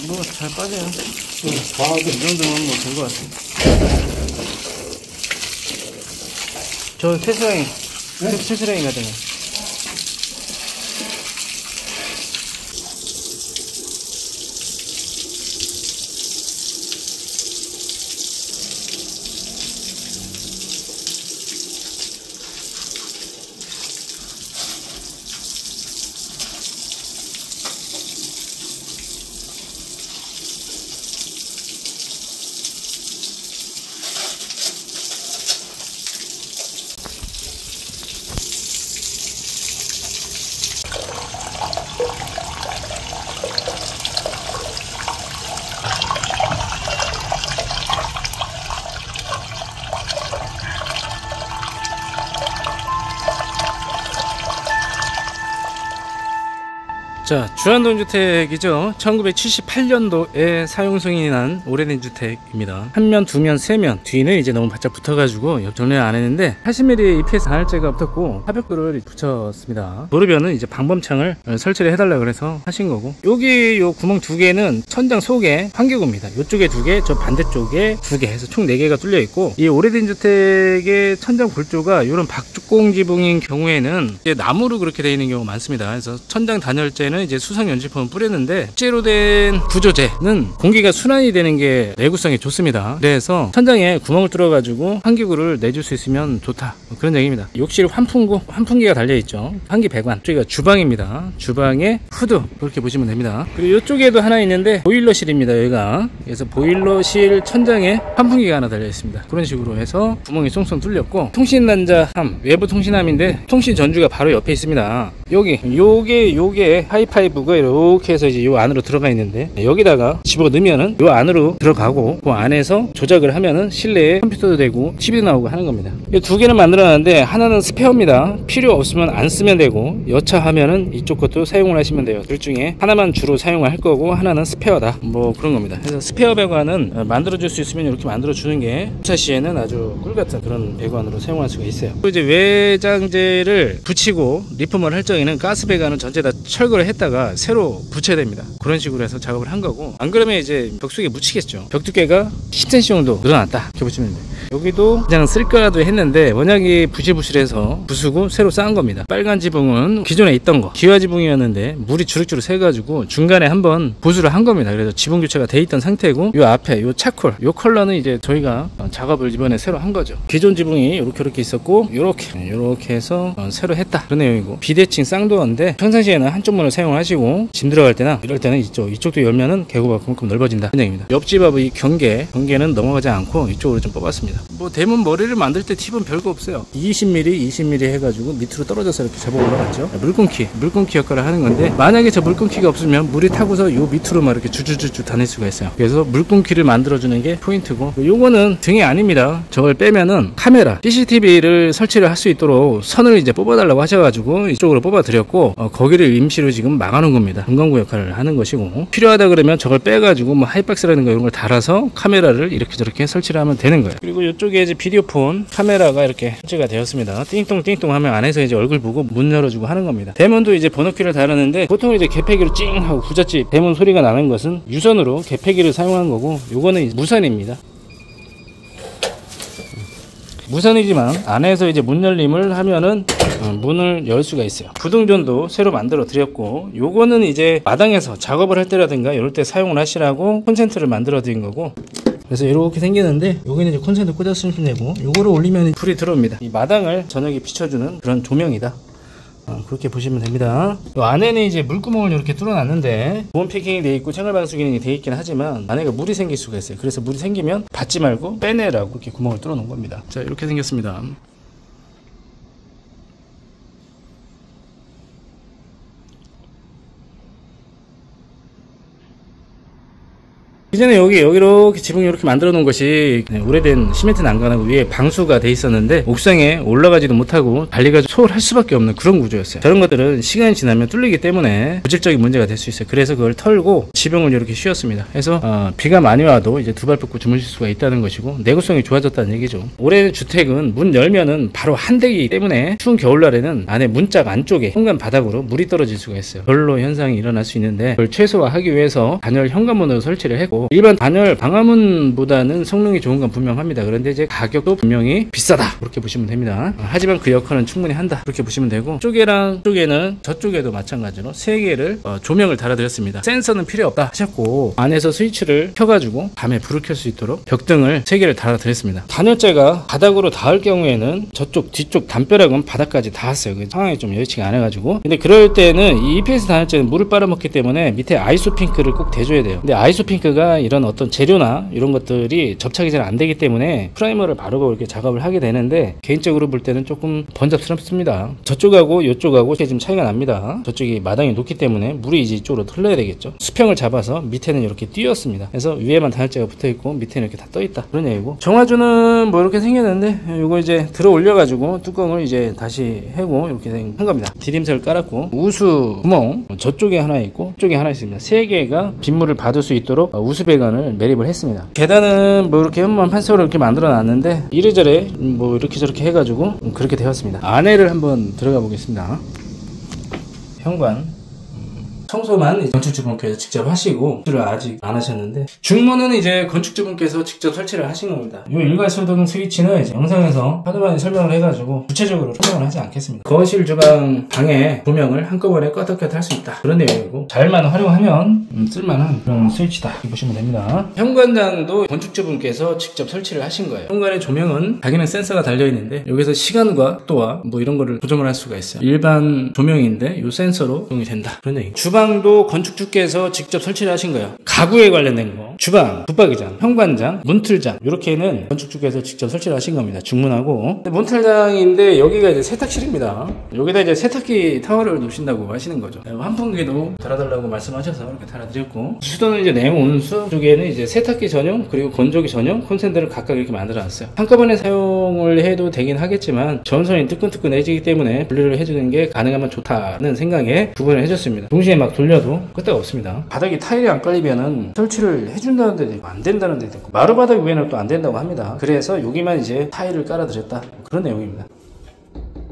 뭐 잘 빠져요. 이 정도면 뭐 된 것 같아요. 저 테스라인, 테스라인 같아요. 자, 주안동 주택이죠. 1978년도에 사용 승인이 난 오래된 주택입니다. 한 면, 두 면, 세 면. 뒤는 이제 너무 바짝 붙어가지고 옆 정리를 안 했는데 80mm EPS 단열재가 붙었고 화벽돌을 붙였습니다. 도르변은 이제 방범창을 설치를 해달라 그래서 하신 거고, 여기 요 구멍 두 개는 천장 속에 환기구입니다. 요쪽에 두 개, 저 반대쪽에 두 개 해서 총 4개가 뚫려 있고, 이 오래된 주택의 천장 골조가 이런 박주공 지붕인 경우에는 이제 나무로 그렇게 되어 있는 경우가 많습니다. 그래서 천장 단열재는 이제 수성 연질폼을 뿌렸는데, 실제로 된 구조재는 공기가 순환이 되는 게 내구성이 좋습니다. 그래서 천장에 구멍을 뚫어 가지고 환기구를 내줄 수 있으면 좋다, 뭐 그런 얘기입니다. 욕실 환풍기가 달려 있죠. 환기 배관, 저기가 주방입니다. 주방에 후드, 그렇게 보시면 됩니다. 그리고 이쪽에도 하나 있는데 보일러실입니다. 여기가. 그래서 보일러실 천장에 환풍기가 하나 달려 있습니다. 그런 식으로 해서 구멍이 쏙쏙 뚫렸고, 통신단자함, 외부 통신함인데 통신 전주가 바로 옆에 있습니다. 요게 하이파이브가 이렇게 해서 이제 요 안으로 들어가 있는데, 여기다가 집어 넣으면은 요 안으로 들어가고, 그 안에서 조작을 하면은 실내에 컴퓨터도 되고 TV도 나오고 하는 겁니다. 이 두 개는 만들어놨는데 하나는 스페어입니다. 필요 없으면 안 쓰면 되고, 여차하면은 이쪽 것도 사용을 하시면 돼요. 둘 중에 하나만 주로 사용을 할 거고 하나는 스페어다, 뭐 그런 겁니다. 그래서 스페어 배관은 만들어줄 수 있으면 이렇게 만들어주는 게 주차 시에는 아주 꿀같은 그런 배관으로 사용할 수가 있어요. 또 이제 외장재를 붙이고 리폼을 할 적에는 가스 배관은 전체 다 철거를 했다가 새로 붙여야 됩니다. 그런 식으로 해서 작업을 한 거고, 안 그러면 이제 벽 속에 묻히겠죠. 벽 두께가 10cm 정도 늘어났다, 이렇게 보시면 돼요. 여기도 그냥 쓸 거라도 했는데 워낙에 부실부실해서 부수고 새로 쌓은 겁니다. 빨간 지붕은 기존에 있던 거 기와 지붕이었는데 물이 주룩주룩 새가지고 중간에 한번 보수를 한 겁니다. 그래서 지붕 교체가 돼 있던 상태고, 요 앞에 요 차콜, 요 컬러는 이제 저희가 작업을 이번에 새로 한 거죠. 기존 지붕이 이렇게 있었고 요렇게 해서 새로 했다, 그런 내용이고, 비대칭 쌍도어인데 평상시에는 한쪽 문을 사용하시고 짐 들어갈 때나 이럴 때는 이쪽도 열면은 개구가 그만큼 넓어진다, 그런 얘기입니다. 옆집하고 이 경계는 넘어가지 않고 이쪽으로 좀 뽑았습니다. 뭐 대문 머리를 만들 때 팁은 별거 없어요. 20mm 해가지고 밑으로 떨어져서 이렇게 접어 올라갔죠. 물건키 역할을 하는 건데, 만약에 저 물건키가 없으면 물이 타고서 요 밑으로 막 이렇게 주주주주 다닐 수가 있어요. 그래서 물건키를 만들어주는 게 포인트고, 요거는 등이 아닙니다. 저걸 빼면은 카메라, CCTV를 설치를 할 수 있도록 선을 이제 뽑아달라고 하셔가지고 이쪽으로 뽑아드렸고, 거기를 임시로 지금 막아놓은 겁니다. 금강구 역할을 하는 것이고, 필요하다 그러면 저걸 빼가지고 뭐 하이박스라든가 이런 걸 달아서 카메라를 이렇게 저렇게 설치를 하면 되는 거예요. 그리고 이쪽에 이제 비디오폰 카메라가 이렇게 설치가 되었습니다. 띵똥띵똥 하면 안에서 이제 얼굴 보고 문 열어주고 하는 겁니다. 대문도 이제 번호키를 달았는데, 보통 이제 개폐기로 찡 하고 부잣집 대문 소리가 나는 것은 유선으로 개폐기를 사용한 거고, 요거는 무선입니다. 무선이지만 안에서 이제 문 열림을 하면은 문을 열 수가 있어요. 부등전도 새로 만들어 드렸고, 요거는 이제 마당에서 작업을 할 때라든가 이럴 때 사용을 하시라고 콘센트를 만들어 드린 거고, 그래서 이렇게 생기는데 여기는 이제 콘센트 꽂았으면 되고, 요거를 올리면 불이 들어옵니다. 이 마당을 저녁에 비춰주는 그런 조명이다, 그렇게 보시면 됩니다. 요 안에는 이제 물구멍을 이렇게 뚫어놨는데 보온 패킹이 되어 있고 채널 방수 기능이 되어 있긴 하지만 안에가 물이 생길 수가 있어요. 그래서 물이 생기면 받지 말고 빼내라고 이렇게 구멍을 뚫어 놓은 겁니다. 자, 이렇게 생겼습니다. 그 전에 여기 이렇게 지붕 이렇게 만들어 놓은 것이 오래된 시멘트 난간하고 위에 방수가 돼 있었는데 옥상에 올라가지도 못하고 관리가 소홀할 수밖에 없는 그런 구조였어요. 저런 것들은 시간이 지나면 뚫리기 때문에 고질적인 문제가 될 수 있어요. 그래서 그걸 털고 지붕을 이렇게 씌웠습니다. 그래서 비가 많이 와도 이제 두 발 뻗고 주무실 수가 있다는 것이고 내구성이 좋아졌다는 얘기죠. 오래된 주택은 문 열면은 바로 한대기 때문에 추운 겨울날에는 안에 문짝 안쪽에 현관 바닥으로 물이 떨어질 수가 있어요. 별로 현상이 일어날 수 있는데 그걸 최소화하기 위해서 단열 현관문으로 설치를 했고, 일반 단열 방화문보다는 성능이 좋은 건 분명합니다. 그런데 이제 가격도 분명히 비싸다 그렇게 보시면 됩니다. 하지만 그 역할은 충분히 한다 그렇게 보시면 되고, 쪽에랑 쪽에는 저쪽에도 마찬가지로 3개를 조명을 달아드렸습니다. 센서는 필요 없다 하셨고 안에서 스위치를 켜가지고 밤에 불을 켤 수 있도록 벽등을 3개를 달아드렸습니다. 단열재가 바닥으로 닿을 경우에는 저쪽 뒤쪽 담벼락은 바닥까지 닿았어요. 그 상황이 좀 여의치가 않아가지고. 근데 그럴 때는 이 EPS 단열재는 물을 빨아먹기 때문에 밑에 아이소핑크를 꼭 대줘야 돼요. 근데 아이소핑크가 이런 어떤 재료나 이런 것들이 접착이 잘 안 되기 때문에 프라이머를 바르고 이렇게 작업을 하게 되는데, 개인적으로 볼 때는 조금 번잡스럽습니다. 저쪽하고 이쪽하고 좀 차이가 납니다. 저쪽이 마당이 높기 때문에 물이 이제 이쪽으로 흘러야 되겠죠. 수평을 잡아서 밑에는 이렇게 띄었습니다. 그래서 위에만 단열재가 붙어있고 밑에는 이렇게 다 떠있다 그런 얘기고, 정화조는 뭐 이렇게 생겼는데 이거 이제 들어 올려가지고 뚜껑을 이제 다시 해고 이렇게 한 겁니다. 디딤석을 깔았고, 우수 구멍 저쪽에 하나 있고 이쪽에 하나 있습니다. 3개가 빗물을 받을 수 있도록 우수 배관을 매립을 했습니다. 계단은 뭐 이렇게 현무암 판석으로 이렇게 만들어 놨는데 이래저래 뭐 이렇게 저렇게 해가지고 그렇게 되었습니다. 안에를 한번 들어가 보겠습니다. 현관 청소만 건축주분께서 직접 하시고 수를 아직 안 하셨는데, 중문은 이제 건축주분께서 직접 설치를 하신 겁니다. 이 일괄소등 스위치는 이제 영상에서 하도 많이 설명을 해가지고 구체적으로 설명을 하지 않겠습니다. 거실, 주방, 방에 조명을 한꺼번에 껐다 할 수 있다 그런 내용이고, 잘만 활용하면 쓸만한 그런 스위치다 이렇게 보시면 됩니다. 현관장도 건축주분께서 직접 설치를 하신 거예요. 현관의 조명은 자기는 센서가 달려있는데 여기서 시간과 속도와 뭐 이런 거를 조정을 할 수가 있어요. 일반 조명인데 이 센서로 조정이 된다 그런 얘기. 주방도 건축주께서 직접 설치를 하신 거예요. 가구에 관련된 거, 주방, 붙박이장, 현관장, 문틀장 이렇게는 건축주께서 직접 설치를 하신 겁니다. 중문하고. 문틀장인데 여기가 이제 세탁실입니다. 여기다 이제 세탁기 타워를 놓으신다고 하시는 거죠. 환풍기도 달아달라고 말씀하셔서 이렇게 달아드렸고, 수도는 이제 냉온수 쪽에는 이제 세탁기 전용 그리고 건조기 전용 콘센트를 각각 이렇게 만들어놨어요. 한꺼번에 사용을 해도 되긴 하겠지만 전선이 뜨끈뜨끈해지기 때문에 분리를 해주는 게 가능하면 좋다는 생각에 구분을 해줬습니다. 동시에 막 돌려도 끄떡 없습니다. 바닥에 타일이 안 깔리면은 설치를 해준다는 데도 있고 안 된다는 데도 있고, 마루바닥 위에는 또 안 된다고 합니다. 그래서 여기만 이제 타일을 깔아드렸다 그런 내용입니다.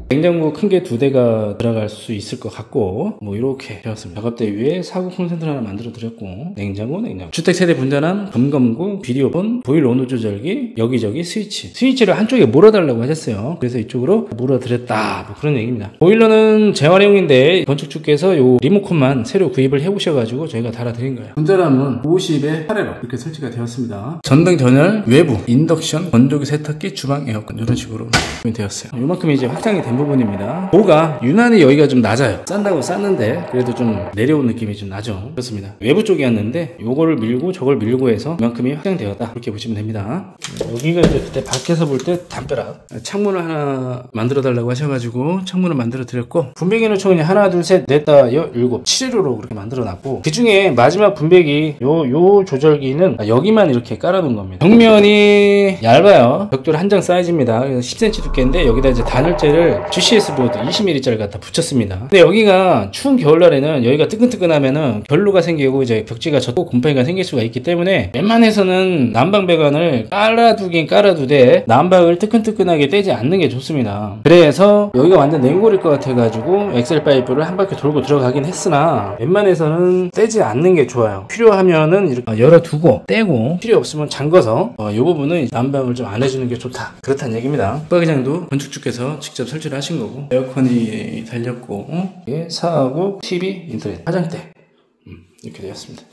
냉장고 큰 게 2대가 들어갈 수 있을 것 같고, 뭐 이렇게 되었습니다. 작업대 위에 사구 콘센트를 하나 만들어 드렸고, 냉장고 주택 세대 분전함, 검검구, 비디오본, 보일러 온도 조절기, 여기저기 스위치를 한쪽에 몰아달라고 하셨어요. 그래서 이쪽으로 몰아드렸다 뭐 그런 얘기입니다. 보일러는 재활용인데 건축주께서 요 리모컨만 새로 구입을 해오셔가지고 저희가 달아드린 거예요. 분전함은 50에 8회로 이렇게 설치가 되었습니다. 전등 전열, 외부 인덕션, 건조기, 세탁기, 주방, 에어컨 이런 식으로 되었어요. 요만큼이 이제 확장이 된 부분입니다. 보가 유난히 여기가 좀 낮아요. 싼다고 쌌는데 그래도 좀 내려온 느낌이 좀 나죠. 그렇습니다. 외부 쪽이었는데 요거를 밀고 저걸 밀고 해서 이만큼이 확장되었다 그렇게 보시면 됩니다. 여기가 이제 그때 밖에서 볼 때 담벼락, 창문을 하나 만들어 달라고 하셔가지고 창문을 만들어 드렸고, 분배기 노총이 하나 둘 셋 넷 다 일곱 7회로로 그렇게 만들어 놨고, 그 중에 마지막 분배기 요 조절기는 여기만 이렇게 깔아 놓은 겁니다. 벽면이 얇아요. 벽돌 한 장 사이즈입니다. 그래서 10cm 두께인데 여기다 이제 단열재를 GCS 보드 20mm짜리 갖다 붙였습니다. 근데 여기가 추운 겨울날에는 여기가 뜨끈뜨끈하면은 결로가 생기고 이제 벽지가 젖고 곰팡이가 생길 수가 있기 때문에 웬만해서는 난방 배관을 깔아두긴 깔아두되 난방을 뜨끈뜨끈하게 떼지 않는 게 좋습니다. 그래서 여기가 완전 냉골일 것 같아가지고 엑셀 파이프를 한 바퀴 돌고 들어가긴 했으나 웬만해서는 떼지 않는 게 좋아요. 필요하면은 이렇게 열어두고 떼고, 필요 없으면 잠궈서 이 부분은 난방을 좀 안 해주는 게 좋다 그렇다는 얘기입니다. 붙박이장도 건축주께서 직접 설치를 하신 거고, 에어컨이 달렸고, 사하고 TV, 인터넷, 화장대 이렇게 되었습니다.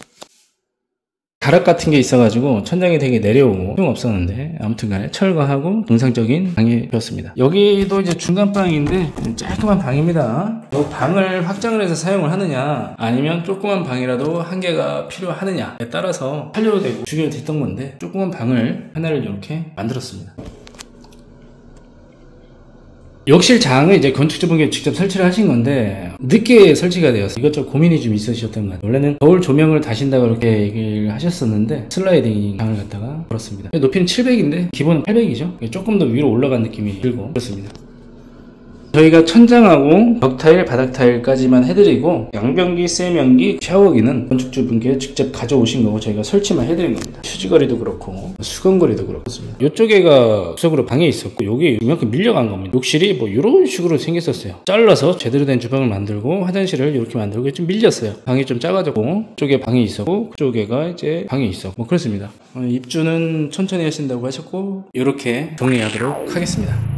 가락 같은 게 있어가지고 천장이 되게 내려오고 소용없었는데, 아무튼간에 철거하고 정상적인 방이 되었습니다. 여기도 이제 중간 방인데 깔끔한 방입니다. 이 방을 확장을 해서 사용을 하느냐 아니면 조그만 방이라도 한 개가 필요하느냐에 따라서 살려도 되고 죽여도 됐던 건데, 조그만 방을 하나를 이렇게 만들었습니다. 욕실 장을 이제 건축주분께서 직접 설치를 하신 건데 늦게 설치가 되어서 이것저것 고민이 좀 있으셨던 것 같아요. 원래는 거울 조명을 다신다고 그렇게 얘기를 하셨었는데 슬라이딩 장을 갖다가 걸었습니다. 높이는 700인데 기본은 800이죠. 조금 더 위로 올라간 느낌이 들고 그렇습니다. 저희가 천장하고 벽타일, 바닥타일까지만 해드리고 양변기, 세면기, 샤워기는 건축주분께 직접 가져오신 거고 저희가 설치만 해드린 겁니다. 휴지거리도 그렇고 수건거리도 그렇습니다. 이쪽에가 구석으로 방에 있었고 여기 이만큼 밀려간 겁니다. 욕실이 뭐 이런 식으로 생겼었어요. 잘라서 제대로 된 주방을 만들고 화장실을 이렇게 만들고 좀 밀렸어요. 방이 좀 작아졌고 그쪽에 방이 있었고 그쪽에가 이제 방이 있었고 뭐 그렇습니다. 입주는 천천히 하신다고 하셨고 이렇게 정리하도록 하겠습니다.